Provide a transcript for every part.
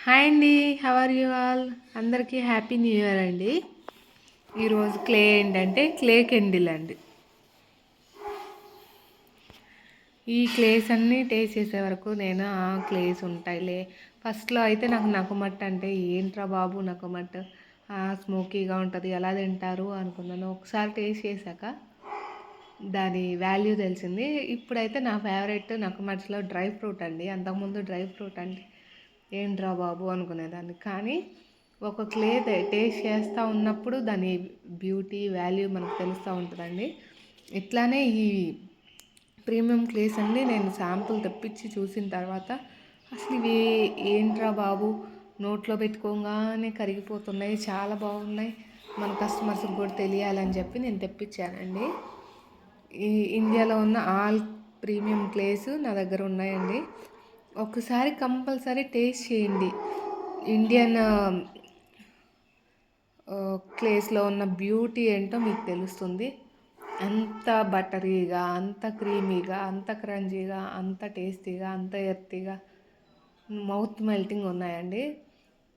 Hi అండి, how are you all? అందరికీ happy new year అండి. ఈరోజు క్లే ఏంటంటే క్లే కెండిల్ అండి. ఈ క్లేస్ అన్నీ టేస్ట్ చేసే వరకు నేను క్లేస్ ఉంటాయిలే. ఫస్ట్లో అయితే నాకు నకుమట్ అంటే ఏంట్రా బాబు నకుమట్, స్మోకీగా ఉంటుంది ఎలా తింటారు అనుకున్నాను. ఒకసారి టేస్ట్ చేశాక దాని వాల్యూ తెలిసింది. ఇప్పుడైతే నా ఫేవరెట్ నకుమట్స్లో డ్రై ఫ్రూట్ అండి. అంతకుముందు డ్రై ఫ్రూట్ అంటే ఏంట్రా బాబు అనుకునేదాన్ని. కానీ ఒక క్లే టేస్ట్ చేస్తూ ఉన్నప్పుడు దాని బ్యూటీ వాల్యూ మనకు తెలుస్తూ ఉంటుందండి. ఇట్లానే ఈ ప్రీమియం క్లేస్ అన్నీ నేను శాంపుల్ తెప్పించి చూసిన తర్వాత అసలు ఇవి ఏంట్రా బాబు నోట్లో పెట్టుకోగానే కరిగిపోతున్నాయి, చాలా బాగున్నాయి, మన కస్టమర్స్కి కూడా తెలియాలని చెప్పి నేను తెప్పించానండి. ఈ ఇండియాలో ఉన్న ఆల్ ప్రీమియం క్లేస్ నా దగ్గర ఉన్నాయండి. ఒకసారి కంపల్సరీ టేస్ట్ చేయండి. ఇండియన్ క్లేస్లో ఉన్న బ్యూటీ ఏంటో మీకు తెలుస్తుంది. అంత బటరీగా, అంత క్రీమీగా, అంత క్రంచీగా, అంత టేస్టీగా, అంత ఎర్తీగా, మౌత్ మెల్టింగ్ ఉన్నాయండి.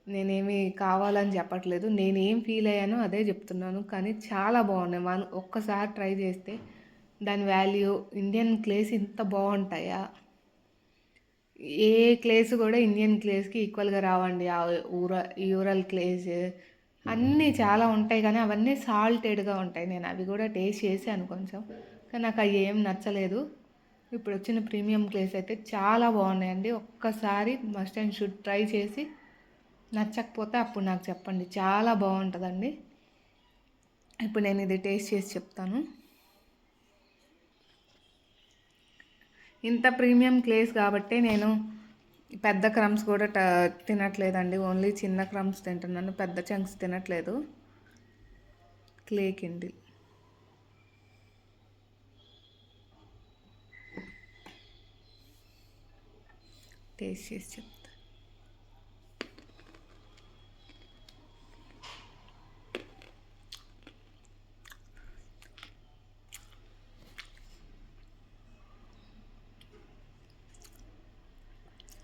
నేనేమి కావాలని చెప్పట్లేదు, నేనేం ఫీల్ అయ్యానో అదే చెప్తున్నాను. కానీ చాలా బాగున్నాయి. ఒక్కసారి ట్రై చేస్తే దాని వాల్యూ, ఇండియన్ క్లేస్ ఇంత బాగుంటాయా? ఏ క్లేస్ కూడా ఇండియన్ క్లేస్కి ఈక్వల్గా రావండి. ఆ యూరల్ క్లేస్ అన్నీ చాలా ఉంటాయి, కానీ అవన్నీ సాల్టెడ్గా ఉంటాయి. నేను అవి కూడా టేస్ట్ చేశాను కొంచెం, కానీ నాకు అవి ఏం నచ్చలేదు. ఇప్పుడు వచ్చిన ప్రీమియం క్లేస్ అయితే చాలా బాగున్నాయండి. ఒక్కసారి మస్ట్ అండ్ షుడ్ ట్రై చేసి నచ్చకపోతే అప్పుడు నాకు చెప్పండి, చాలా బాగుంటుందండి. ఇప్పుడు నేను ఇది టేస్ట్ చేసి చెప్తాను. ఇంత ప్రీమియం క్లేస్ కాబట్టి నేను పెద్ద క్రమ్స్ కూడా తినట్లేదండి. ఓన్లీ చిన్న క్రమ్స్ తింటున్నాను, పెద్ద చంక్స్ తినట్లేదు. క్లే కెండిల్ టేస్ట్ చేసి చెప్తా.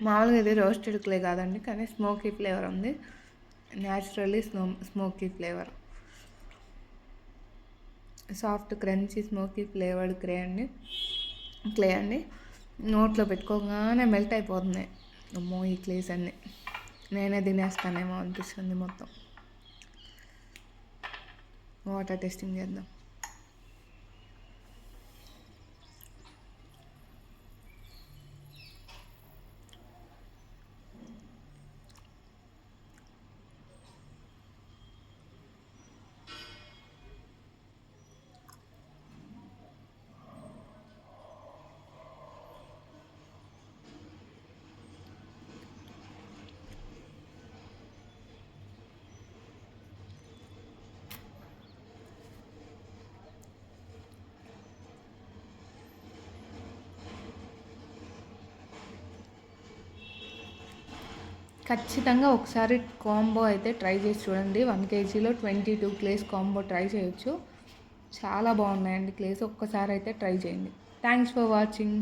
మామూలుగా ఇది రోస్టెడ్ క్లే కాదండి, కానీ స్మోకీ ఫ్లేవర్ ఉంది. Naturally smoky flavour, soft crunchy smoky flavoured clay అండి. నోట్లో పెట్టుకోగానే మెల్ట్ అయిపోతుంది. అమ్మో ఈ క్లేస్ అన్నీ నేనే తినేస్తానేమో అనిపిస్తుంది మొత్తం. వాటర్ టెస్టింగ్ చేద్దాం. ఖచ్చితంగా ఒకసారి కాంబో అయితే ట్రై చేసి చూడండి. 1 kgలో 22 క్లేస్ కాంబో ట్రై చేయొచ్చు. చాలా బాగున్నాయండి క్లేస్. ఒక్కసారి అయితే ట్రై చేయండి. Thanks for watching.